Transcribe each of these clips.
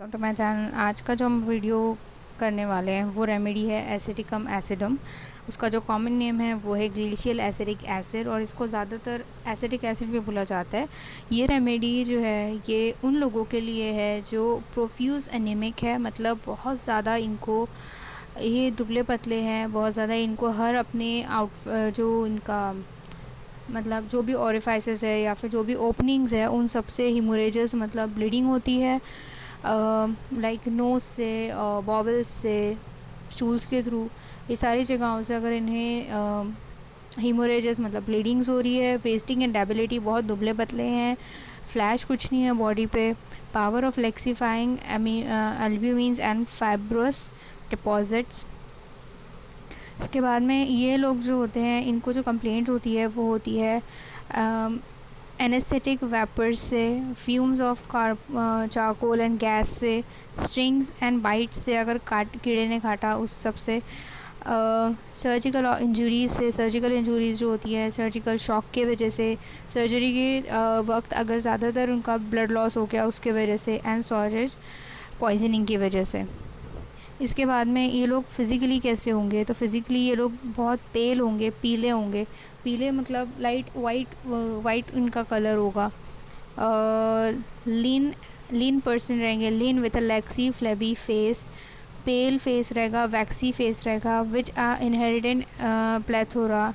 Welcome to my channel. आज का जो हम वीडियो करने वाले हैं वो रेमेडी है एसिटिकम एसिडम। उसका जो कॉमन नेम है वो है ग्लेशियल एसिडिक एसिड और इसको ज़्यादातर एसिडिक एसिड भी बोला जाता है। ये रेमेडी जो है ये उन लोगों के लिए है जो प्रोफ्यूज़ एनीमिक है, मतलब बहुत ज़्यादा इनको ये दुबले पतले हैं, बहुत ज़्यादा इनको हर अपने जो इनका मतलब जो भी ओरिफाइसेस है या फिर जो भी ओपनिंग्स है उन सब से हीमोरेजेस मतलब ब्लीडिंग होती है, लाइक नोज़ से, बॉवल्स से, स्टूल्स के थ्रू, ये सारी जगहों से अगर इन्हें हीमोरेजेस मतलब ब्लीडिंग्स हो रही है। वेस्टिंग एंड डेबिलिटी, बहुत दुबले पतले हैं, फ्लैश कुछ नहीं है बॉडी पे, power of liquefying albumins and fibrous deposits. इसके बाद में ये लोग जो होते हैं इनको जो कंप्लेंट होती है वो होती है एनेस्थेटिक वेपर्स से, fumes of charcoal and gas से, स्ट्रिंग्स एंड बाइट्स से, अगर कीड़े ने काटा उस सब से, सर्जिकल इंजरीज से, सर्जिकल इंजरीज जो होती है सर्जिकल शॉक के वजह से, सर्जरी के वक्त अगर ज़्यादातर उनका ब्लड लॉस हो गया उसके वजह से, एंड सॉरेज पॉइजनिंग की वजह से। इसके बाद में ये लोग फिज़िकली कैसे होंगे, तो फिज़िकली ये लोग बहुत पेल होंगे, पीले होंगे। पीले मतलब लाइट वाइट इनका कलर होगा। लीन लीन पर्सन रहेंगे, lean with a lax flabby face, pale face रहेगा, वैक्सी फेस रहेगा, which are inherited plethora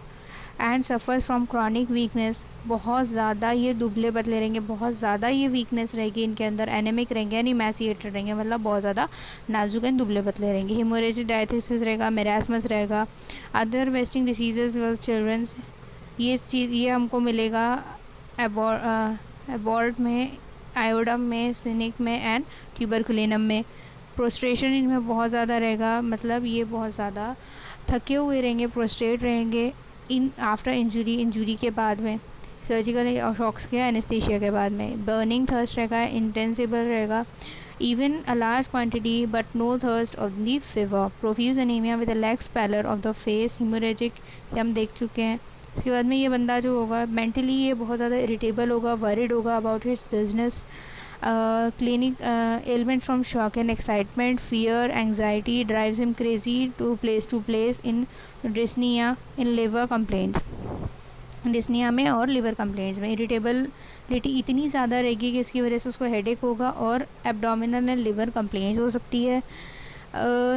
and suffers from chronic weakness. बहुत ज़्यादा ये दुबले पतले रहेंगे, बहुत ज़्यादा ये वीकनेस रहेगी इनके अंदर, एनेमिक रहेंगे यानी मैसिएटेड रहेंगे, मतलब बहुत ज़्यादा नाजुक एंड दुबले पतले रहेंगे। हेमोरेजिक डायथिसिस रहेगा, मेरास्मस रहेगा, other wasting diseases with childrens. ये हमको मिलेगा एबॉर्ट में, आयोडम में, सिनिक में एंड ट्यूबरकुलिनम में। प्रोस्ट्रेशन इनमें बहुत ज़्यादा रहेगा, मतलब ये बहुत ज़्यादा थके हुए रहेंगे, प्रोस्ट्रेट रहेंगे इन आफ्टर इंजरी के बाद में, सर्जिकल शॉक्स के एनेस्थीसिया के बाद में। बर्निंग थर्स्ट रहेगा, इंटेंसिबल रहेगा, even a large quantity but no thirst of the fever. Profuse anaemia with a lax pallor of the face, haemorrhagic हम देख चुके हैं। इसके बाद में ये बंदा जो होगा मेंटली ये बहुत ज़्यादा इरिटेबल होगा, वरिड होगा about his business, clinic ailment from shock and excitement, fear, anxiety drives him crazy to place in dyspnea, in liver complaints, dyspnoea में और लिवर कंप्लेंट्स में। इरिटेबिलिटी इतनी ज़्यादा रहेगी कि इसकी वजह से उसको हेडेक होगा और एब्डोमिनल एंड लिवर कंप्लेंट्स हो सकती है।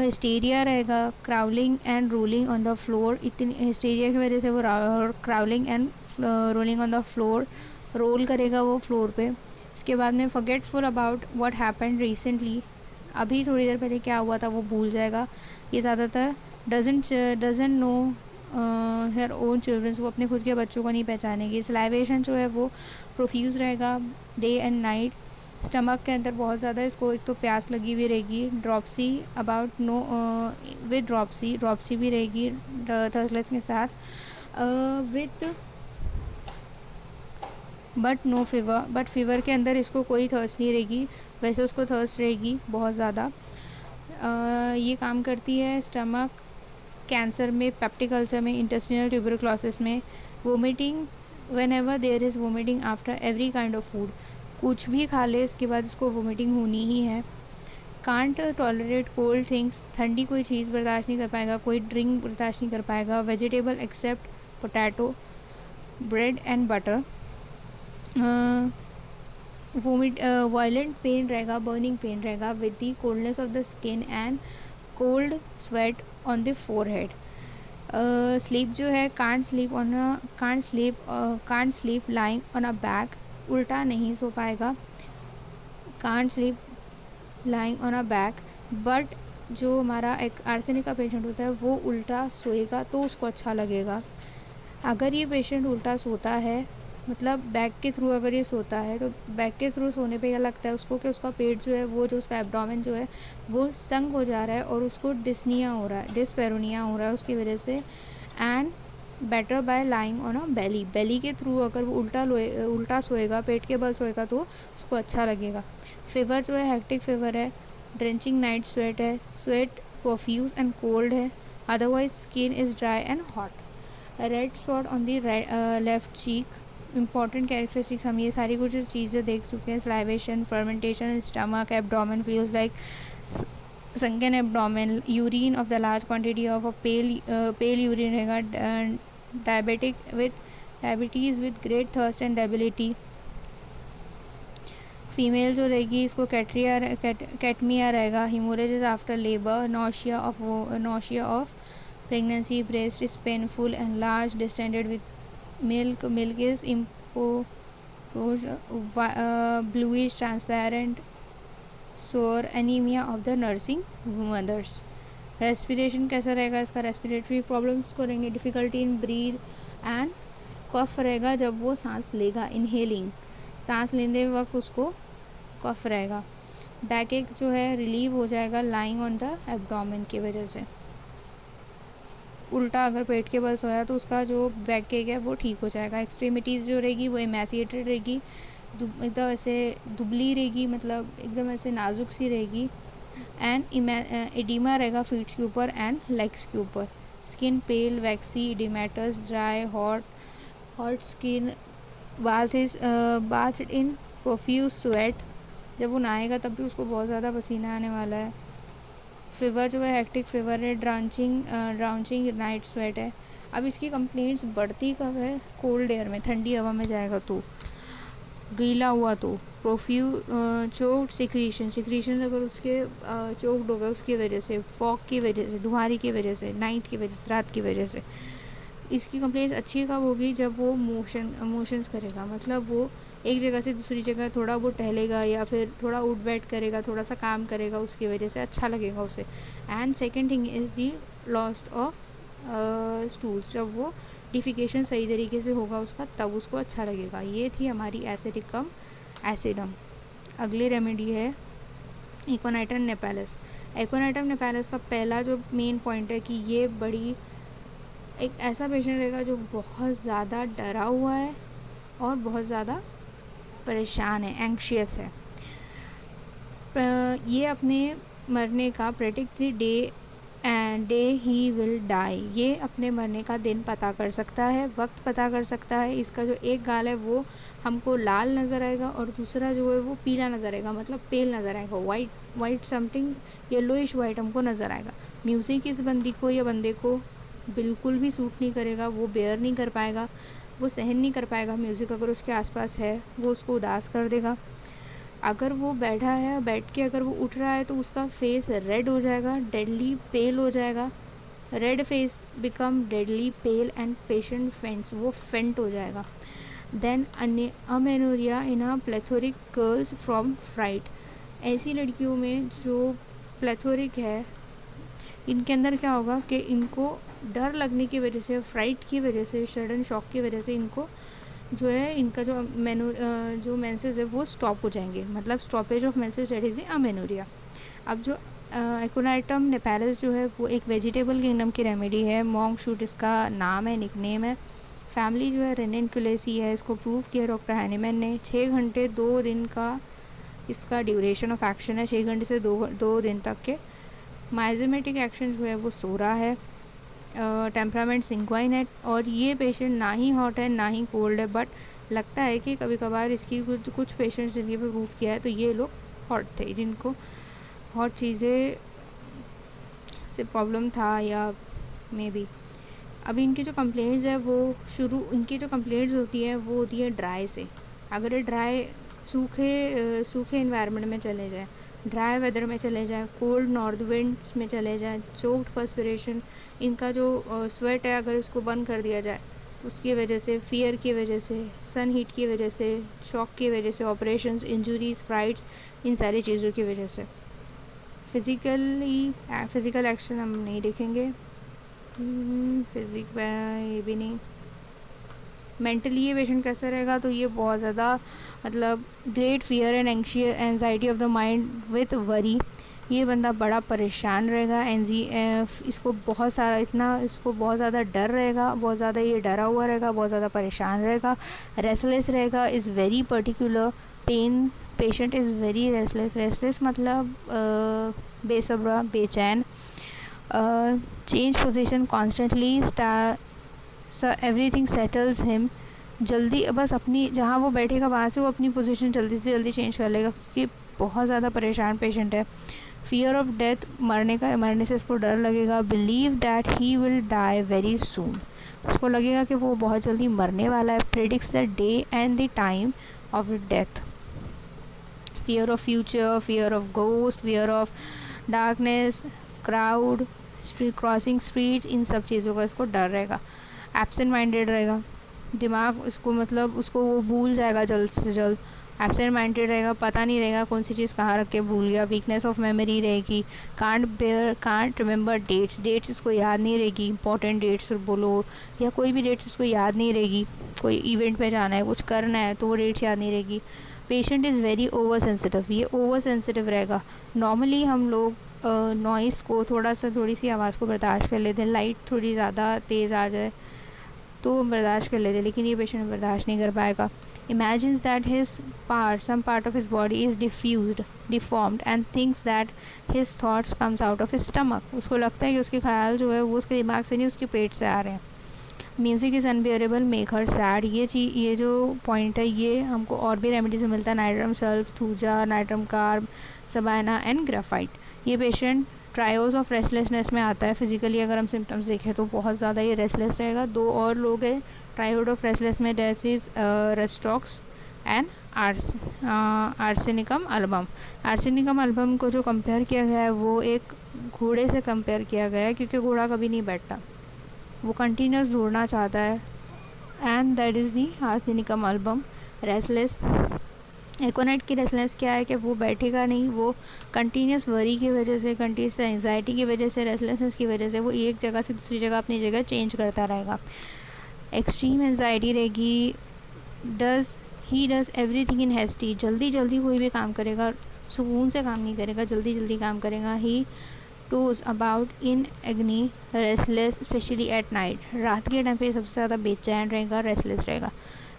हिस्टीरिया रहेगा, crawling and rolling on the floor, इतनी हिस्टीरिया की वजह से वो crawling and rolling on the floor, roll करेगा वो फ्लोर पे। इसके बाद में forgetful about what happened recently, अभी थोड़ी देर पहले क्या हुआ था वो भूल जाएगा। ये ज़्यादातर doesn't know her own childrens, वो अपने खुद के बच्चों को नहीं पहचानेगी। सलाइवेशन जो है वो प्रोफ्यूज़ रहेगा डे एंड नाइट। स्टमक के अंदर बहुत ज़्यादा इसको एक तो प्यास लगी हुई रहेगी। Dropsy about no with dropsy भी रहेगी थर्सलेस के साथ, with but no fever, but fever के अंदर इसको कोई थर्स्ट नहीं रहेगी, वैसे उसको थर्स्ट रहेगी बहुत ज़्यादा। ये काम करती है स्टमक कैंसर में, पेप्टिक अल्सर में, इंटेस्टिनल ट्यूबरक्लोसिस में। Vomiting whenever there is vomiting after every kind of food, कुछ भी खा ले इसके बाद इसको वोमिटिंग होनी ही है। कांट टॉलरेट कोल्ड थिंग्स, ठंडी कोई चीज़ बर्दाश्त नहीं कर पाएगा, कोई ड्रिंक बर्दाश्त नहीं कर पाएगा। Vegetable except potato, bread and butter. Violent pain रहेगा, बर्निंग पेन रहेगा with the coldness of the skin and cold sweat on the forehead. Sleep जो है can't sleep lying on a back, उल्टा नहीं सो पाएगा, can't sleep lying on a back. But जो हमारा एक आर्सेनिक का पेशेंट होता है वो उल्टा सोएगा तो उसको अच्छा लगेगा। अगर ये पेशेंट उल्टा सोता है, मतलब बैक के थ्रू अगर ये सोता है, तो बैक के थ्रू सोने पे क्या लगता है उसको कि उसका पेट जो है वो जो उसका एब्डोमेन जो है वो संग हो जा रहा है और उसको डिस्निया हो रहा है, डिस्पेरोनिया हो रहा है उसकी वजह से। And better by lying on a belly के थ्रू अगर वो उल्टा सोएगा, पेट के बल सोएगा तो उसको अच्छा लगेगा। फीवर जो है हेक्टिक फीवर है, ड्रेंचिंग नाइट स्वेट है, स्वेट प्रोफ्यूज एंड कोल्ड है, otherwise skin is dry and hot. Red spot on the left cheek, important characteristics हम ये सारी कुछ चीज़ें देख चुके हैं. Salivation, fermentation, stomach, abdomen feels like sunken abdomen, urine of the large quantity of a pale urine रहेगा. Diabetes with great thirst and debility. Female जो रहेगी इसको कैटमिया रहेगा. Haemorrhages after labour, nausea of pregnancy, breast is painful and large, distended with milk is bluish transparent, sore, anemia of the nursing mothers. Respiration कैसा रहेगा इसका? Respiratory problems को रहेंगे. डिफ़िकल्टी इन ब्रीथ एंड कफ रहेगा जब वो सांस लेगा. इनहेलिंग, सांस लेने वक्त उसको कफ रहेगा. बैक एक जो है रिलीव हो जाएगा लाइंग ऑन द एब्डोमेन की वजह से. उल्टा अगर पेट के बल सोया तो उसका जो बैक एक है वो ठीक हो जाएगा. एक्सट्रीमिटीज़ जो रहेगी वो इमेसिएटेड रहेगी, एकदम ऐसे दुबली रहेगी, मतलब एकदम ऐसे नाजुक सी रहेगी. एंड एडिमा रहेगा फीट्स के ऊपर एंड लेग्स के ऊपर. Skin pale, waxy, oedematous, dry, hot skin. Bath in profuse sweat, जब वो नहाएगा तब भी उसको बहुत ज़्यादा पसीना आने वाला है. फीवर जो है हेक्टिक फीवर है. ड्राउचिंग नाइट स्वेट है. अब इसकी कंप्लेंट्स बढ़ती कब है? कोल्ड एयर में, ठंडी हवा में जाएगा तो, गीला हुआ तो. चोक्ड सिक्रीशन अगर उसके चोक्ड होगा उसकी वजह से, फॉग की वजह से, धुआरी की वजह से, नाइट की वजह से, रात की वजह से. इसकी कंप्लेंट्स अच्छी कब होगी? जब वो मोशंस करेगा, मतलब वो एक जगह से दूसरी जगह थोड़ा वो टहलेगा या फिर थोड़ा उठ बैठ करेगा, थोड़ा सा काम करेगा, उसकी वजह से अच्छा लगेगा उसे. And second thing is the lost of stools, जब वो डिफिकेशन सही तरीके से होगा उसका तब उसको अच्छा लगेगा. ये थी हमारी एसिडिकम एसिडम. अगली रेमेडी है एकोनाइटम नेपेलस. एकोनाइटम नेपेलस का पहला जो मेन पॉइंट है कि ये बड़ी एक ऐसा पेशेंट रहेगा जो बहुत ज़्यादा डरा हुआ है और बहुत ज़्यादा परेशान है, एंग्शियस है. ये अपने मरने का predict the day he will die, ये अपने मरने का दिन पता कर सकता है, वक्त पता कर सकता है. इसका जो एक गाल है वो हमको लाल नज़र आएगा और दूसरा जो है वो पीला नज़र आएगा, मतलब पेल नज़र आएगा. वाइट समथिंग येलोइश वाइट हमको नज़र आएगा. म्यूज़िक इस बंदी को या बंदे को बिल्कुल भी सूट नहीं करेगा, वो बेयर नहीं कर पाएगा, वो सहन नहीं कर पाएगा. म्यूज़िक अगर उसके आसपास है वो उसको उदास कर देगा. अगर वो बैठा है, बैठ के अगर वो उठ रहा है तो उसका फेस रेड हो जाएगा, डेडली पेल हो जाएगा. Red face become deadly pale and patient faints, वो फेंट हो जाएगा. Then amenorrhoea in a plethoric girls from fright. ऐसी लड़कियों में जो प्लेथोरिक है, इनके अंदर क्या होगा कि इनको डर लगने की वजह से, फ्राइट की वजह से, सडन शॉक की वजह से इनको जो है इनका जो मेंसेस है वो स्टॉप हो जाएंगे, मतलब stoppage of menses, that is amenorrhoea. अब जो एकोनाइटम नेपेलस जो है वो एक वेजिटेबल किंगडम की रेमेडी है. मॉन्क शूट इसका नाम है, निकनेम है. फैमिली जो है रेनिनकुलेसी है. इसको प्रूव किया डॉक्टर हैनीमैन ने. 6 घंटे 2 दिन का इसका ड्यूरेशन ऑफ एक्शन है, 6 घंटे से 2 दिन तक के. माइजेमेटिक एक्शन जो है वो 16 है. टेम्परामेंट सिंक्वाइन है. और ये पेशेंट ना ही हॉट है ना ही कोल्ड है, बट लगता है कि कभी कभार इसकी कुछ पेशेंट्स जिनके पे प्रूव किया है तो ये लोग हॉट थे, जिनको हॉट चीज़ें से प्रॉब्लम था या मे बी. अभी इनकी जो कंप्लेंट्स है वो इनकी जो कंप्लेंट्स होती है वो होती है ड्राई से. अगर ये ड्राई सूखे इन्वायरमेंट में चले जाए, ड्राई वेदर में चले जाए, कोल्ड नॉर्थ विंड्स में चले जाए, चोक्ड पर्सपिरेशन, इनका जो स्वेट है अगर इसको बंद कर दिया जाए उसकी वजह से, फियर की वजह से, सन हीट की वजह से, शॉक की वजह से, ऑपरेशंस, इंजरीज, फ्राइट्स, इन सारी चीज़ों की वजह से. फिज़िकल एक्शन हम नहीं देखेंगे, ये भी नहीं. मेंटली ये पेशेंट कैसा रहेगा? तो ये बहुत ज़्यादा, मतलब great fear and anxiety of the mind with worry. ये बंदा बड़ा परेशान रहेगा. इसको बहुत ज़्यादा डर रहेगा, बहुत ज़्यादा ये डरा हुआ रहेगा, बहुत ज़्यादा परेशान रहेगा, रेस्टलेस रहेगा, is very particular. Patient is very restless मतलब बेसब्रा, बेचैन. Change position constantly, everything settles him. जल्दी बस अपनी जहाँ वो बैठेगा वहाँ से वो अपनी पोजीशन जल्दी से जल्दी चेंज कर लेगा, क्योंकि बहुत ज़्यादा परेशान पेशेंट है। फियर ऑफ डेथ, मरने से इसको डर लगेगा। Believe that he will die very soon, उसको लगेगा कि वो बहुत जल्दी मरने वाला है। Predicts the day and the time of death. Fear of future, fear of ghost, fear of darkness, crowd, crossing streets, इन सब चीज़ों का इसको डर रहेगा। एब्सेंट माइंडेड रहेगा, दिमाग उसको मतलब उसको वो भूल जाएगा जल्द से जल्द। एब्सेंट माइंडेड रहेगा, पता नहीं रहेगा कौन सी चीज़ कहाँ रख के भूल गया। वीकनेस ऑफ मेमोरी रहेगी, कांट रिमेंबर डेट्स इसको याद नहीं रहेगी। इंपॉर्टेंट डेट्स बोलो या कोई भी डेट्स इसको याद नहीं रहेगी। कोई इवेंट पे जाना है, कुछ करना है, तो वो डेट्स याद नहीं रहेगी। Patient is very over sensitive, ये ओवर सेंसिटिव रहेगा। नॉर्मली हम लोग नॉइस को थोड़ी सी आवाज़ को बर्दाश्त कर लेते हैं, लाइट थोड़ी ज़्यादा तेज़ आ जाए तो वो बर्दाश्त कर लेते, लेकिन ये पेशेंट बर्दाश्त नहीं कर पाएगा। Imagines that some part of his body is deformed and thinks that his thoughts comes out of his stomach. उसको लगता है कि उसके ख्याल जो है वो उसके दिमाग से नहीं, उसके पेट से आ रहे हैं। Music is unbearable, make her sad, ये जो पॉइंट है ये हमको और भी रेमेडी से मिलता है। Nitrum sulph, thuja, nitrum carb, Shabana and graphite. ये पेशेंट ट्रायोस ऑफ रेस्टलेसनेस में आता है। फिजिकली अगर हम सिम्टम्स देखें तो बहुत ज़्यादा ये रेस्टलेस रहेगा। 2 और लोग हैं ट्रायोड ऑफ रेस्टलेस में, that is Rhus tox and Arsenicum album. Arsenicum album को जो कंपेयर किया गया है वो एक घोड़े से कंपेयर किया गया है, क्योंकि घोड़ा कभी नहीं बैठता, वो कंटिन्यूस दौड़ना चाहता है। And that is the Arsenicum album. Restless Aconite की रेस्टलेस क्या है कि वो बैठेगा नहीं, वो कंटिन्यूस वरी की वजह से, कंटिन्यूस एंजाइटी की वजह से, रेस्टलेसनेस की वजह से वो एक जगह से दूसरी जगह अपनी जगह चेंज करता रहेगा। एक्सट्रीम एंजाइटी रहेगी। He does everything in hasty, जल्दी जल्दी कोई भी काम करेगा, सुकून से काम नहीं करेगा, जल्दी जल्दी काम करेगा। He tosses about in agony, restless specially at night, रात के टाइम पे सबसे ज़्यादा बेचैन रहेगा, रेस्टलेस रहेगा।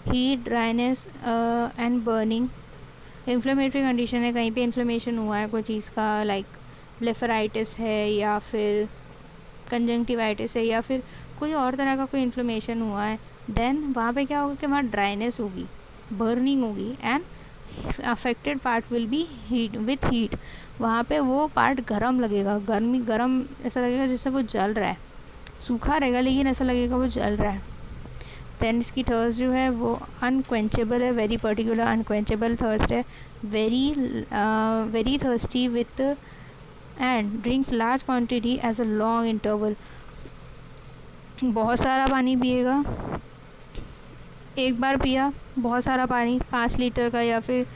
Heat, dryness and burning, inflammatory condition है, कहीं पे इन्फ्लेमेशन हुआ है कोई चीज़ का, लाइक ब्लेफराइटिस है या फिर कंजंक्टिवाइटिस है या फिर कोई और तरह का कोई इन्फ्लेमेशन हुआ है, देन वहाँ पे क्या होगा कि वहाँ ड्राइनेस होगी, बर्निंग होगी and affected part will be heat. वहाँ पे वो पार्ट गर्म लगेगा, गर्म ऐसा लगेगा जैसे वो जल रहा है, सूखा रहेगा लेकिन ऐसा लगेगा वो जल रहा है। दैन इसकी थर्स्ट जो है वो अनक्वेंचेबल है, वेरी पर्टिकुलर अनक्वेंचेबल थर्स्ट है। Very thirsty with and drinks large quantity as a long interval, बहुत सारा पानी पिएगा, एक बार पिया बहुत सारा पानी 5 लीटर का या फिर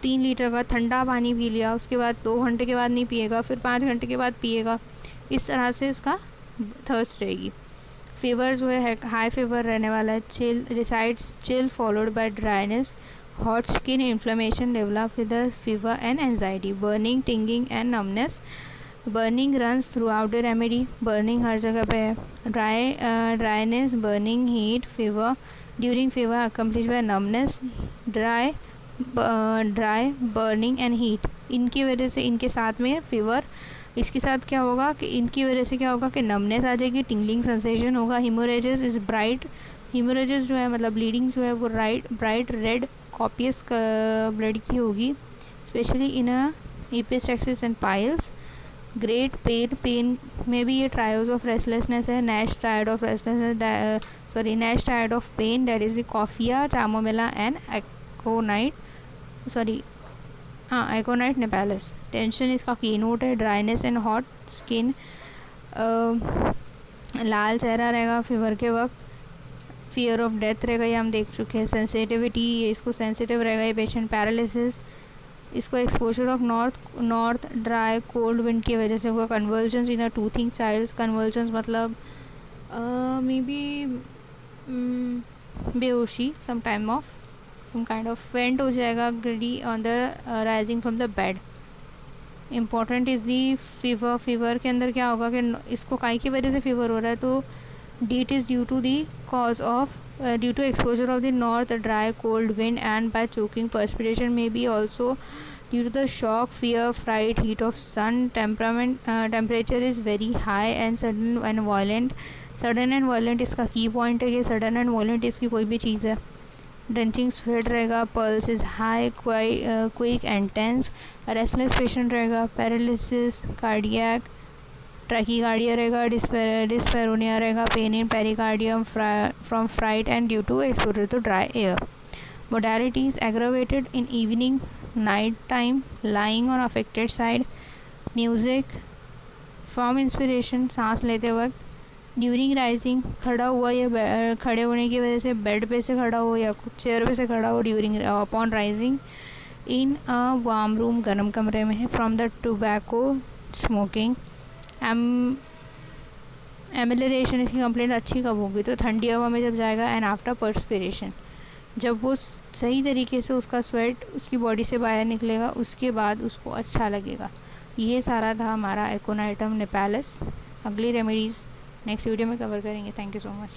3 लीटर का ठंडा पानी पी लिया, उसके बाद 2 घंटे के बाद नहीं पिएगा, फिर 5 घंटे के बाद पिएगा, इस तरह से इसका थर्स्ट रहेगी। फीवर जो है हाई फीवर रहने वाला है। Chill followed by dryness, hot skin, inflammation develop with the fever and anxiety, burning, tingling and numbness. Burning runs throughout the remedy, burning हर जगह पे है। Dryness, burning, heat, fever, during fever accomplish by numbness, dry, burning and heat. इनकी वजह से, इनके साथ में फीवर, इसके साथ क्या होगा कि इनकी वजह से क्या होगा कि नमनेस आ जाएगी, टिंगलिंग सेंसेशन होगा। हीमोरेजेस इज ब्राइट, हीमोरेजेस जो है मतलब ब्लीडिंग जो है वो ब्राइट रेड कॉपियस ब्लड की होगी, specially in epistaxis and piles. Great pain में भी ये ट्रायल्स ऑफ रेस्टलेसनेस है। Nash triad of pain, that is the Coffea, Chamomilla and Aconite napellus. Tension इसका कीनोट है। ड्राइनेस एंड हॉट स्किन, लाल चेहरा रहेगा फीवर के वक्त। फियर ऑफ डेथ रहेगा, ये हम देख चुके हैं। सेंसिटिविटी, ये इसको सेंसिटिव रहेगा ये पेशेंट। पैरालिसिस, इसको exposure of north dry cold wind की वजह से होगा। कन्वर्जन्स इन अ टूथिंग चाइल्ड, कन्वर्जन्स मतलब मे बी बेहोशी, सम काइंड ऑफ फेंट हो जाएगा, greedy on the rising from the bed. Important is the fever के अंदर क्या होगा कि इसको काई की वजह से फीवर हो रहा है, तो डीट is due to exposure of the north dry cold wind and by choking perspiration, may be also due to the shock, fear, fright, heat of sun. Temperature is very high and sudden and violent इसका key point है कि sudden and violent इसकी कोई भी चीज़ है। Drenching sweat रहेगा, pulse is high, quick and tense, restless patient रहेगा, पैरालिसिस, कार्डियक ट्रैकीकार्डिया रहेगा, डिस्पेरोनिया रहेगा, pain in pericardium from fright and due to exposure to dry air. Modalities aggravated in evening, night time, lying on affected side, music, from inspiration सांस लेते वक्त, during rising खड़ा हुआ या खड़े होने की वजह से बेड पे से खड़ा हो या चेयर पे से खड़ा हो during upon rising, in a warm room गर्म कमरे में है, फ्रॉम द टोबैको स्मोकिंग. एमिलेशन इसकी कंप्लेंट अच्छी कब होगी तो ठंडी हवा में जब जाएगा, एंड आफ्टर पर्सपिरेशन जब वो सही तरीके से उसका स्वेट उसकी बॉडी से बाहर निकलेगा उसके बाद उसको अच्छा लगेगा. ये सारा था हमारा एकोनाइटम निपालिस. अगली रेमेडीज़ नेक्स्ट वीडियो में कवर करेंगे. Thank you so much.